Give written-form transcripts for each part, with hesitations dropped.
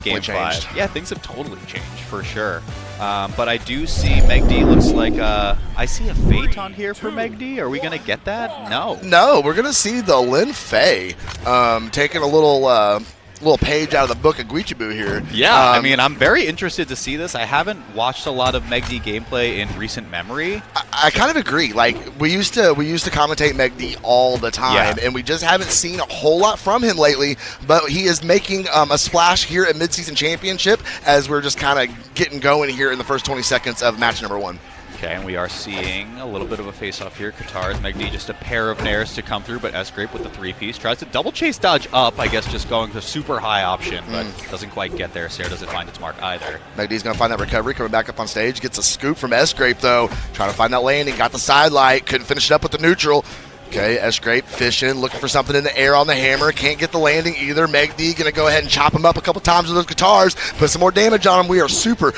Game 5. Yeah, things have totally changed for sure. But I do see MegD looks like I see a Fate on here for MegD. Are we gonna get that? No. No, we're gonna see the Lin Fei taking a little page out of the book of Guichibu here. Yeah, I mean, I'm very interested to see this. I haven't watched a lot of MegD gameplay in recent memory. I kind of agree. Like we used to commentate MegD all the time, and we just haven't seen a whole lot from him lately. But he is making a splash here at Midseason Championship as we're just kind of getting going here in the first 20 seconds of match number 1. Okay, and we are seeing a little bit of a face-off here. Katars, MegD, just a pair of nairs to come through, but Sgrape with the 3-piece. Tries to double chase dodge up, I guess just going the super high option, but doesn't quite get there. Sarah doesn't find its mark either. MegD's going to find that recovery, coming back up on stage. Gets a scoop from Sgrape, though. Trying to find that landing, got the side light, couldn't finish it up with the neutral. Okay, Sgrape fishing, looking for something in the air on the hammer. Can't get the landing either. MegD going to go ahead and chop him up a couple times with those guitars, put some more damage on him. We are super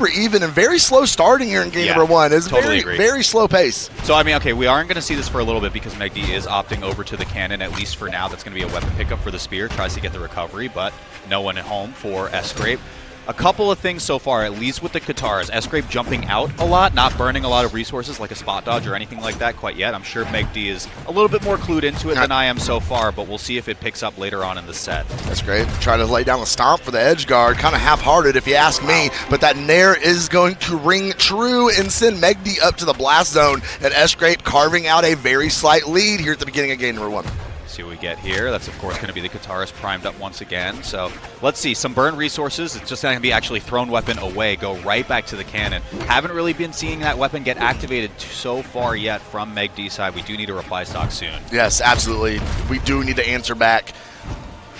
even and very slow starting here in game number 1. It's totally very slow pace. So, I mean, okay, we aren't going to see this for a little bit because MegD is opting over to the cannon, at least for now. That's going to be a weapon pickup for the spear. Tries to get the recovery, but no one at home for Sgrape. A couple of things so far, at least with the Katars. Sgrape jumping out a lot, not burning a lot of resources like a spot dodge or anything like that quite yet. I'm sure MegD is a little bit more clued into it than I am so far, but we'll see if it picks up later on in the set. Sgrape trying to lay down the stomp for the edge guard. Kind of half-hearted if you ask me, but that nair is going to ring true and send MegD up to the blast zone, and Sgrape carving out a very slight lead here at the beginning of game number 1. See what we get here. That's, of course, going to be the Kataris primed up once again. So let's see. Some burn resources. It's just going to be actually thrown weapon away, go right back to the cannon. Haven't really been seeing that weapon get activated so far yet from MegD side. We do need a reply stock soon. Yes, absolutely. We do need to answer back.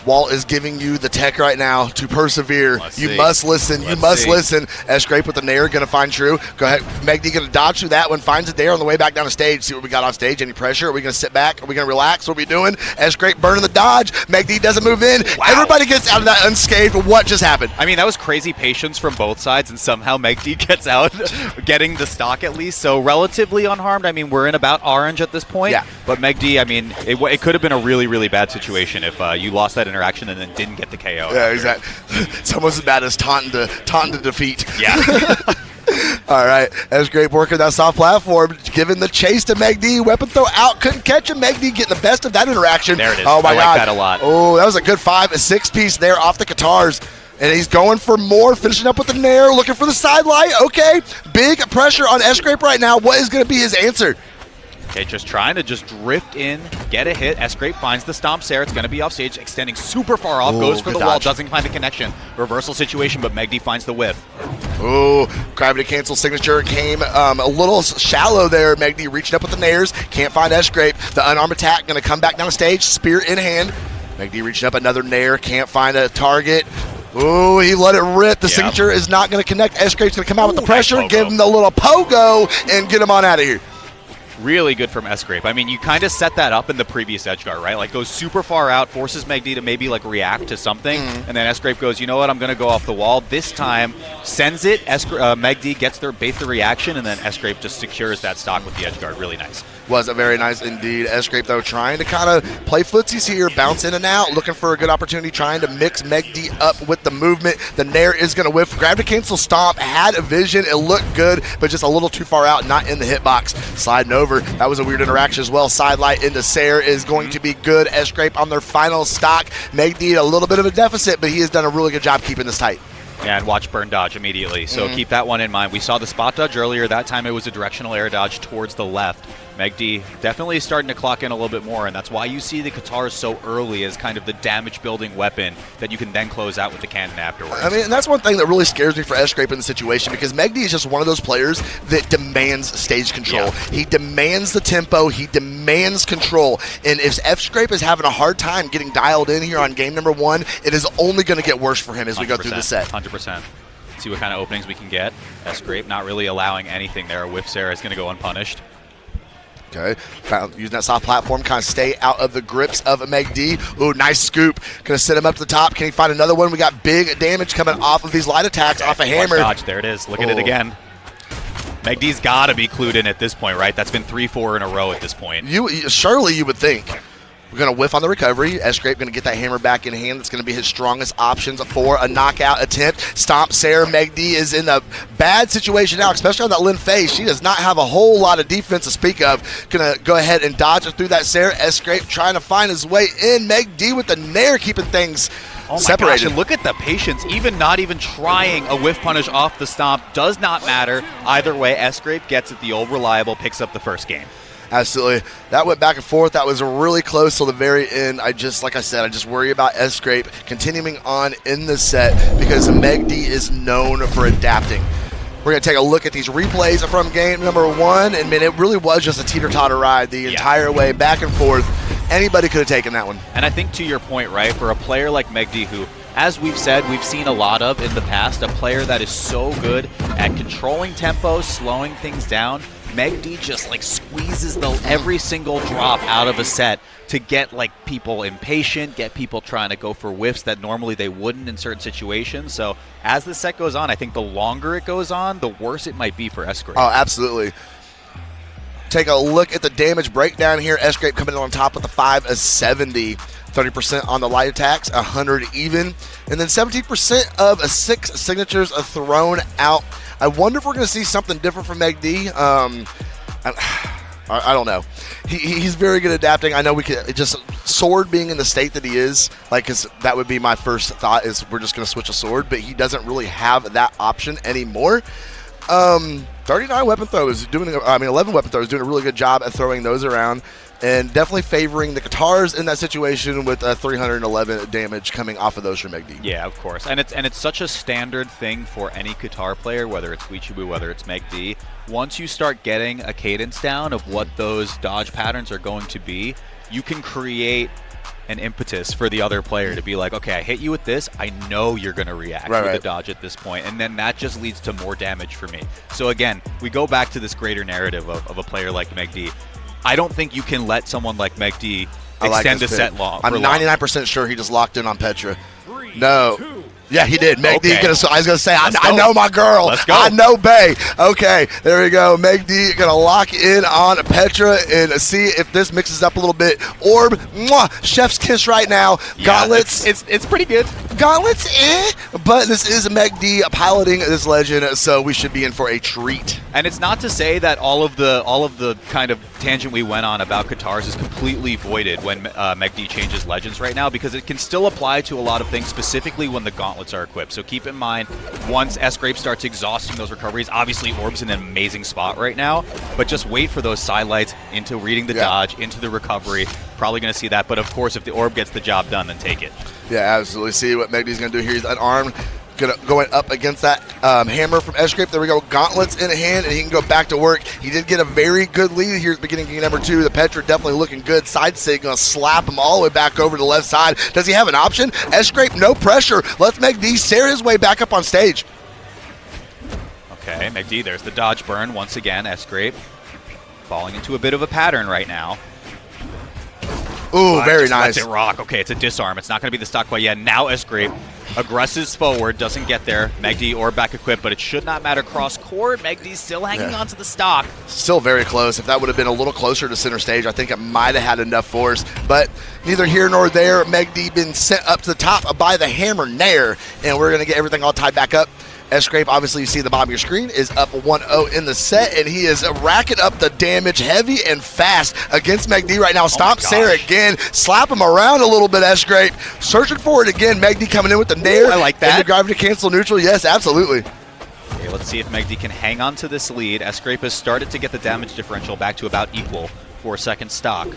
Walt is giving you the tech right now to persevere. You must listen. You must listen. Sgrape with the nair, going to find True. Go ahead. MegD going to dodge through that one. Finds it there on the way back down the stage. See what we got on stage. Any pressure? Are we going to sit back? Are we going to relax? What are we doing? Sgrape burning the dodge. MegD doesn't move in. Wow. Everybody gets out of that unscathed. What just happened? I mean, that was crazy patience from both sides, and somehow MegD gets out getting the stock at least. So relatively unharmed. I mean, we're in about orange at this point. Yeah. But MegD, I mean, it could have been a really, really bad situation if you lost that interaction and then didn't get the KO. Yeah, exactly. It's almost as bad as taunting to defeat. Yeah. All right, Sgrape working that soft platform, giving the chase to MegD. Weapon throw out, couldn't catch him. MegD getting the best of that interaction. There it is. Oh my God, like that a lot. Oh, that was a good 5-6-piece there off the Katars. And he's going for more, finishing up with the nair, looking for the side light. Okay, big pressure on Sgrape right now. What is going to be his answer? Okay, just trying to just drift in, get a hit. Sgrape finds the stomp Sarah. It's going to be off stage, extending super far off. Goes for the wall, doesn't find the connection. Reversal situation, but MegD finds the whiff. Oh, gravity cancel signature came a little shallow there. MegD reaching up with the nairs. Can't find Sgrape. The unarmed attack going to come back down the stage. Spear in hand. MegD reaching up another nair. Can't find a target. Oh, he let it rip. The signature is not going to connect. Sgrape's going to come out with the pressure, give him the little pogo, and get him on out of here. Really good from Sgrape. I mean, you kind of set that up in the previous edge guard, right? Like, goes super far out, forces MegD to maybe, like, react to something, and then Sgrape goes, you know what, I'm going to go off the wall. This time, sends it, MegD gets their bait the reaction, and then Sgrape just secures that stock with the edge guard. Really nice. Was a very nice indeed. Sgrape, though, trying to kind of play footsies here, bounce in and out, looking for a good opportunity, trying to mix MegD up with the movement. The nair is going to whiff. Gravity cancel stomp, had a vision. It looked good, but just a little too far out, not in the hitbox. Sliding over. That was a weird interaction as well. Side light into Sarah is going to be good. Sgrape on their final stock. MegD a little bit of a deficit, but he has done a really good job keeping this tight. Yeah, and watch burn dodge immediately. So keep that one in mind. We saw the spot dodge earlier. That time it was a directional air dodge towards the left. MegD definitely starting to clock in a little bit more, and that's why you see the Katars so early as kind of the damage-building weapon that you can then close out with the cannon afterwards. I mean, and that's one thing that really scares me for Sgrape in the situation, because MegD is just one of those players that demands stage control. Yeah. He demands the tempo. He demands control. And if Sgrape is having a hard time getting dialed in here on game number 1, it is only going to get worse for him as we go through the set. 100%. See what kind of openings we can get. Sgrape not really allowing anything there. Whiff Sarah is going to go unpunished. Okay, using that soft platform, kind of stay out of the grips of MegD. Ooh, nice scoop. Gonna set him up to the top. Can he find another one? We got big damage coming off of these light attacks, off a hammer. Dodge, there it is. Look at it again. MegD's got to be clued in at this point, right? That's been 3-4 in a row at this point. Surely you would think. We're going to whiff on the recovery. Sgrape going to get that hammer back in hand. That's going to be his strongest options for a knockout attempt. Stomp Sarah. MegD is in a bad situation now, especially on that Lin phase. She does not have a whole lot of defense to speak of. Going to go ahead and dodge it through that Sarah. Sgrape trying to find his way in. MegD with the nair, keeping things separated. Gosh, and look at the patience. Even not even trying a whiff punish off the stomp does not matter. Either way, Sgrape gets it. The old reliable picks up the first game. Absolutely. That went back and forth. That was really close till the very end. Like I said, I just worry about Sgrape continuing on in the set because MegD is known for adapting. We're going to take a look at these replays from game number 1. And, man, it really was just a teeter-totter ride the entire way, back and forth. Anybody could have taken that one. And I think to your point, right, for a player like MegD who, as we've said, we've seen a lot of in the past, a player that is so good at controlling tempo, slowing things down, MegD just like squeezes every single drop out of a set to get like people impatient, get people trying to go for whiffs that normally they wouldn't in certain situations. So as the set goes on, I think the longer it goes on, the worse it might be for Sgrape. Oh, absolutely. Take a look at the damage breakdown here. Sgrape coming in on top with a 570. 30% on the light attacks, 100 even, and then 17% of 6 signatures are thrown out. I wonder if we're going to see something different from MegD. I don't know. He's very good at adapting. I know we could just sword being in the state that he is, like, cause that would be my first thought is we're just going to switch a sword, but he doesn't really have that option anymore. 39 weapon throws, 11 weapon throws, doing a really good job at throwing those around. And definitely favoring the guitars in that situation with 311 damage coming off of those from MegD. Yeah, of course. And it's such a standard thing for any guitar player, whether it's Weechibu, whether it's MegD. Once you start getting a cadence down of what those dodge patterns are going to be, you can create an impetus for the other player to be like, okay, I hit you with this, I know you're going to react with the dodge at this point, and then that just leads to more damage for me. So again, we go back to this greater narrative of a player like MegD. I don't think you can let someone like MegD extend a set long. I'm 99% sure he just locked in on Petra. No. Yeah, he did. MegD, I was going to say, I know my girl. Let's go. I know Bay. Okay, there we go. MegD going to lock in on Petra and see if this mixes up a little bit. Orb, mwah, chef's kiss right now. Yeah, Gauntlets. It's pretty good. Gauntlets, but this is MegD piloting this legend, so we should be in for a treat. And it's not to say that all of the kind of tangent we went on about guitars is completely voided when MegD changes legends right now, because it can still apply to a lot of things, specifically when the gauntlets are equipped. So keep in mind, once Sgrape starts exhausting those recoveries, obviously Orb's in an amazing spot right now, but just wait for those sidelights into reading the dodge, into the recovery. Probably going to see that, but of course, if the Orb gets the job done, then take it. Yeah, absolutely. See what MegD's going to do here. He's unarmed, going up against that hammer from Sgrape. There we go. Gauntlets in hand, and he can go back to work. He did get a very good lead here at the beginning of game number 2. The Petra definitely looking good. Side sig going to slap him all the way back over to the left side. Does he have an option? Sgrape, no pressure. Let's MegD stare his way back up on stage. Okay, MegD, there's the dodge burn once again. Sgrape falling into a bit of a pattern right now. Ooh, very nice. Lets it rock. Okay, it's a disarm. It's not going to be the stock quite yet. Now Sgrape aggresses forward, doesn't get there. MegD or back equipped, but it should not matter. Cross court. MegD's still hanging on to the stock. Still very close. If that would have been a little closer to center stage, I think it might have had enough force. But neither here nor there. MegD been sent up to the top by the hammer nair, and we're going to get everything all tied back up. Sgrape, obviously you see the bottom of your screen, is up 1-0 in the set, and he is racking up the damage heavy and fast against MegD right now. Stomp Sarah again, slap him around a little bit, Sgrape. Searching for it again, MegD coming in with the nair. Ooh, I like that. And the gravity cancel neutral, yes, absolutely. Okay, let's see if MegD can hang on to this lead. Sgrape has started to get the damage differential back to about equal for second stock.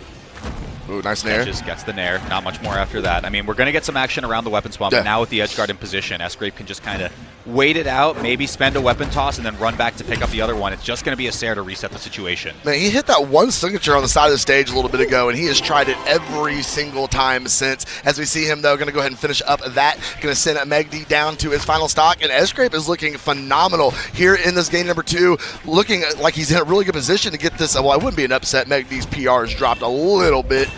Ooh, nice nair. Just gets the nair. Not much more after that. I mean, we're going to get some action around the weapon spawn, but now with the edge guard in position, Sgrape can just kind of wait it out, maybe spend a weapon toss, and then run back to pick up the other one. It's just going to be a Sair to reset the situation. Man, he hit that one signature on the side of the stage a little bit ago, and he has tried it every single time since. As we see him, though, going to go ahead and finish up that. Going to send MegD down to his final stock, and Sgrape is looking phenomenal here in this game number 2, looking like he's in a really good position to get this. Well, it wouldn't be an upset. MegD's PR has dropped a little bit.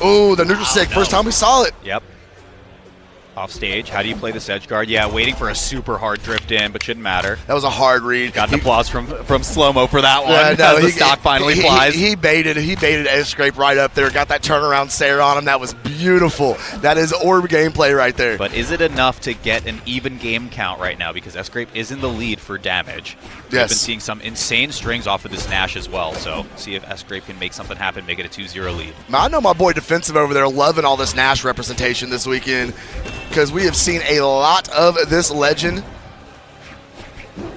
Oh, the neutral sig. First time we saw it. Yep. Off stage, how do you play this edge guard? Yeah, waiting for a super hard drift in, but shouldn't matter. That was a hard read. Got an applause from Slow-Mo for that one. Yeah, no, as the stock finally flies. He baited Sgrape right up there. Got that turnaround stare on him. That was beautiful. That is orb gameplay right there. But is it enough to get an even game count right now? Because Sgrape is in the lead for damage. Yes. We've been seeing some insane strings off of this Nash as well. So see if Sgrape can make something happen, make it a 2-0 lead. I know my boy Defensive over there loving all this Nash representation this weekend, because we have seen a lot of this legend.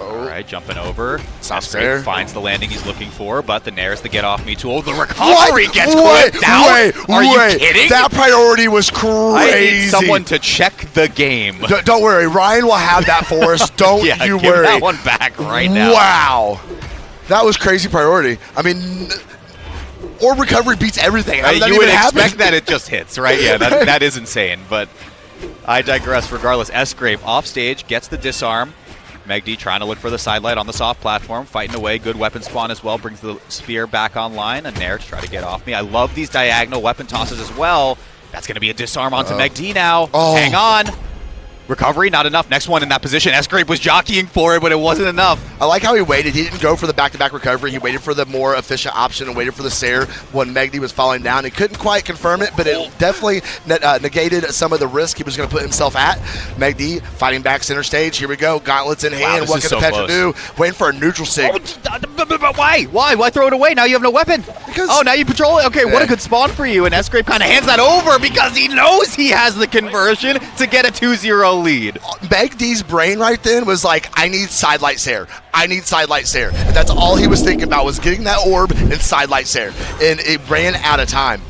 All right, jumping over. Sgrape finds the landing he's looking for, but the Nair's the get off me tool. The recovery gets whipped out. Are you kidding? That priority was crazy. I need someone to check the game. Don't worry, Ryan will have that for us. Don't yeah, you give worry. that one back right now. Wow, that was crazy priority. I mean, orb recovery beats everything. You would expect that it just hits, right? Yeah, that is insane, but I digress regardless. Sgrape off stage, gets the disarm. MegD trying to look for the sidelight on the soft platform, fighting away, good weapon spawn as well, brings the spear back online. A Nair to try to get off me. I love these diagonal weapon tosses as well. That's going to be a disarm onto MegD now. Oh. Hang on. Recovery, not enough. Next one in that position. Sgrape was jockeying for it, but it wasn't enough. I like how he waited. He didn't go for the back-to-back recovery. He waited for the more efficient option and waited for the Sair when MegD was falling down. He couldn't quite confirm it, but it definitely negated some of the risk he was going to put himself at. MegD fighting back center stage. Here we go. Gauntlets in hand. What can the Petra do? Waiting for a neutral sig. Why? Why throw it away? Now you have no weapon. Because now you patrol it. Okay, what a good spawn for you. And Sgrape kind of hands that over because he knows he has the conversion to get a 2-0 lead. MegD's brain right then was like, I need sidelight Sair. I need sidelight Sair. And that's all he was thinking about, was getting that orb and sidelight Sair. And it ran out of time.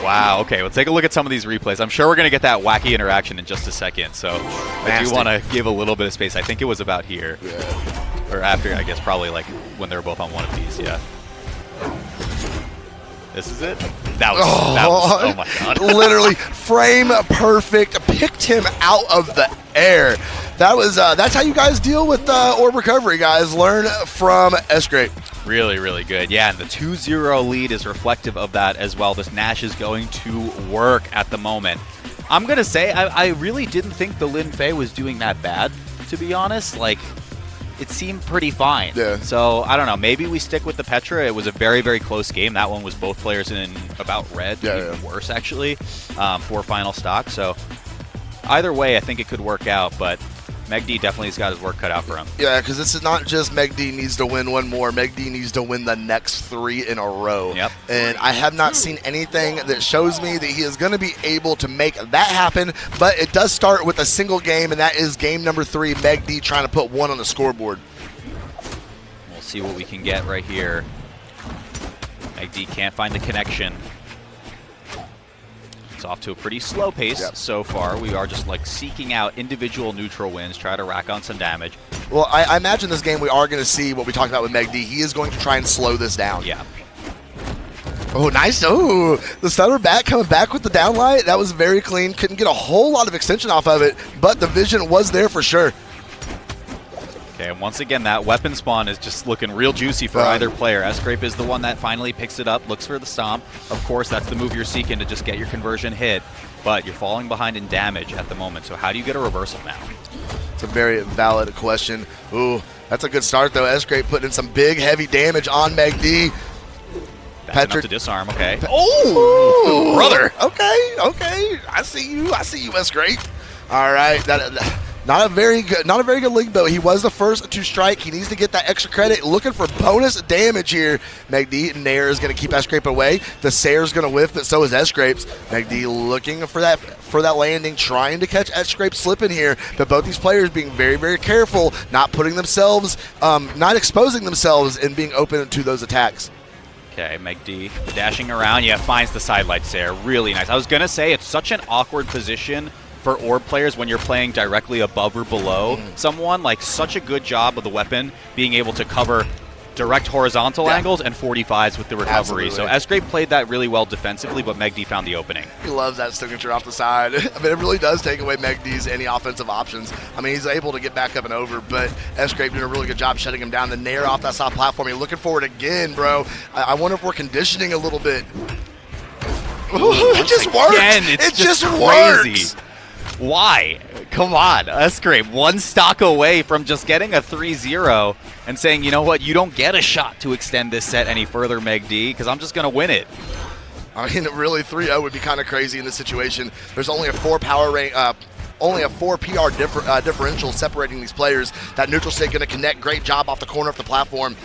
Wow, okay, we'll take a look at some of these replays. I'm sure we're going to get that wacky interaction in just a second, so I do want to give a little bit of space. I think it was about here. Yeah. Or after, I guess, probably like when they were both on one of these, yeah. This is it? That was oh my god. Literally frame perfect, picked him out of the air. That was that's how you guys deal with orb recovery, guys. Learn from Sgrape. Really, really good. Yeah, and the 2-0 lead is reflective of that as well. This Nash is going to work at the moment. I'm going to say I really didn't think the Lin Fei was doing that bad, to be honest. Like, it seemed pretty fine. Yeah. So, I don't know. Maybe we stick with the Petra. It was a very, very close game. That one was both players in about red. Yeah, even worse, actually, for final stock. So, either way, I think it could work out. But MegD definitely has got his work cut out for him. Yeah, because this is not just MegD needs to win one more. MegD needs to win the next 3 in a row. Yep. And I have not seen anything that shows me that he is going to be able to make that happen. But it does start with a single game, and that is game number 3, MegD trying to put 1 on the scoreboard. We'll see what we can get right here. MegD can't find the connection. It's off to a pretty slow pace so far. We are just like seeking out individual neutral wins, try to rack on some damage. Well, I imagine this game we are going to see what we talked about with MegD. He is going to try and slow this down. Yeah. Oh, nice. Oh, the stutter back coming back with the downlight. That was very clean. Couldn't get a whole lot of extension off of it, but the vision was there for sure. Okay, and once again, that weapon spawn is just looking real juicy for either player. Sgrape is the one that finally picks it up, looks for the stomp. Of course, that's the move you're seeking to just get your conversion hit, but you're falling behind in damage at the moment. So how do you get a reversal now? It's a very valid question. Ooh, that's a good start, though. Sgrape putting in some big, heavy damage on MegD. Patrick to disarm, okay. Oh, brother. Okay. I see you, Sgrape. All right, not a very good league, though. He was the first to strike. He needs to get that extra credit. Looking for bonus damage here. MegD. Nair is going to keep Sgrape away. The Sair's going to whiff, but so is Sgrape's. MegD looking for that landing, trying to catch Sgrape slipping here. But both these players being very, very careful, not putting themselves, not exposing themselves, and being open to those attacks. Okay, MegD dashing around. Yeah, finds the sidelight Sair. Really nice. I was going to say it's such an awkward position for orb players when you're playing directly above or below someone. Like, such a good job of the weapon being able to cover direct horizontal angles and 45s with the recovery. Absolutely. So Sgrape played that really well defensively, but MegD found the opening. He loves that signature off the side. I mean, it really does take away MegD's any offensive options. I mean, he's able to get back up and over, but Sgrape doing a really good job shutting him down. The Nair off that soft platform. He's looking for it again, bro. I wonder if we're conditioning a little bit. Ooh, it just works. Again, it's just crazy. Works. Why? Come on, Sgrape, one stock away from just getting a 3-0 and saying, you know what, you don't get a shot to extend this set any further, MegD, because I'm just going to win it. I mean, really, 3-0 would be kind of crazy in this situation. There's only a 4 power rank. Only a 4 PR differential separating these players. That neutral state going to connect. Great job off the corner of the platform.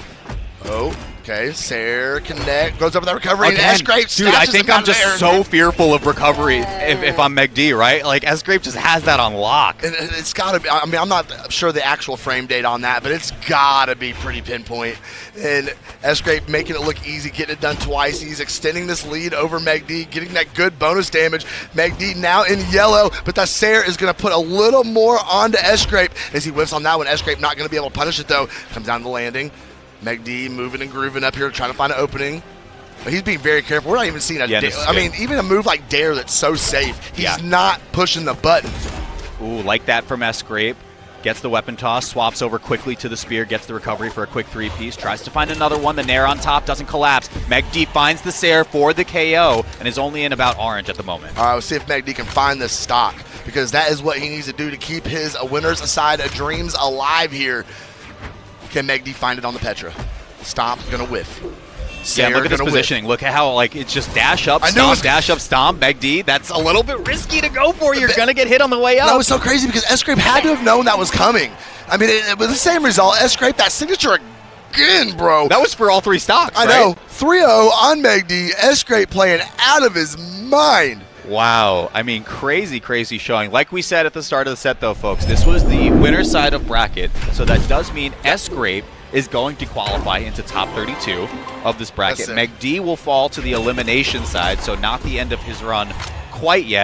Oh, okay. Sair connect. Goes over that recovery. Again, And Sgrape dude, I think I'm just so fearful of recovery if I'm MegD, right? Like, Sgrape just has that on lock. And it's got to be, I mean, I'm not sure the actual frame date on that, but it's got to be pretty pinpoint. And Sgrape making it look easy, getting it done twice. He's extending this lead over MegD, getting that good bonus damage. MegD now in yellow, but that Sair is going to put a little more onto Sgrape as he whiffs on that one. Sgrape not going to be able to punish it, though. Comes down to the landing. MegD moving and grooving up here, trying to find an opening. But he's being very careful. We're not even seeing I mean, even a move like Dare that's so safe, he's not pushing the button. Ooh, like that from Sgrape. Gets the weapon toss, swaps over quickly to the spear, gets the recovery for a quick 3-piece, tries to find another one. The Nair on top doesn't collapse. MegD finds the Sair for the KO and is only in about orange at the moment. All right, we'll see if MegD can find this stock, because that is what he needs to do to keep his winners aside dreams alive here. Can MegD find it on the Petra? Stomp, gonna whiff. Yeah, look at this positioning. Look at how, like, it's just dash up, stomp, dash up, stomp. MegD, that's a little bit risky to go for. You're going to get hit on the way up. That was so crazy because Sgrape had to have known that was coming. I mean, it was the same result. Sgrape, that signature again, bro. That was for all 3 stocks, I know. 3-0 on MegD. Sgrape playing out of his mind. Wow. I mean, crazy, crazy showing. Like we said at the start of the set, though, folks, this was the winner's side of bracket, so that does mean Sgrape is going to qualify into top 32 of this bracket. MegD will fall to the elimination side, so not the end of his run quite yet.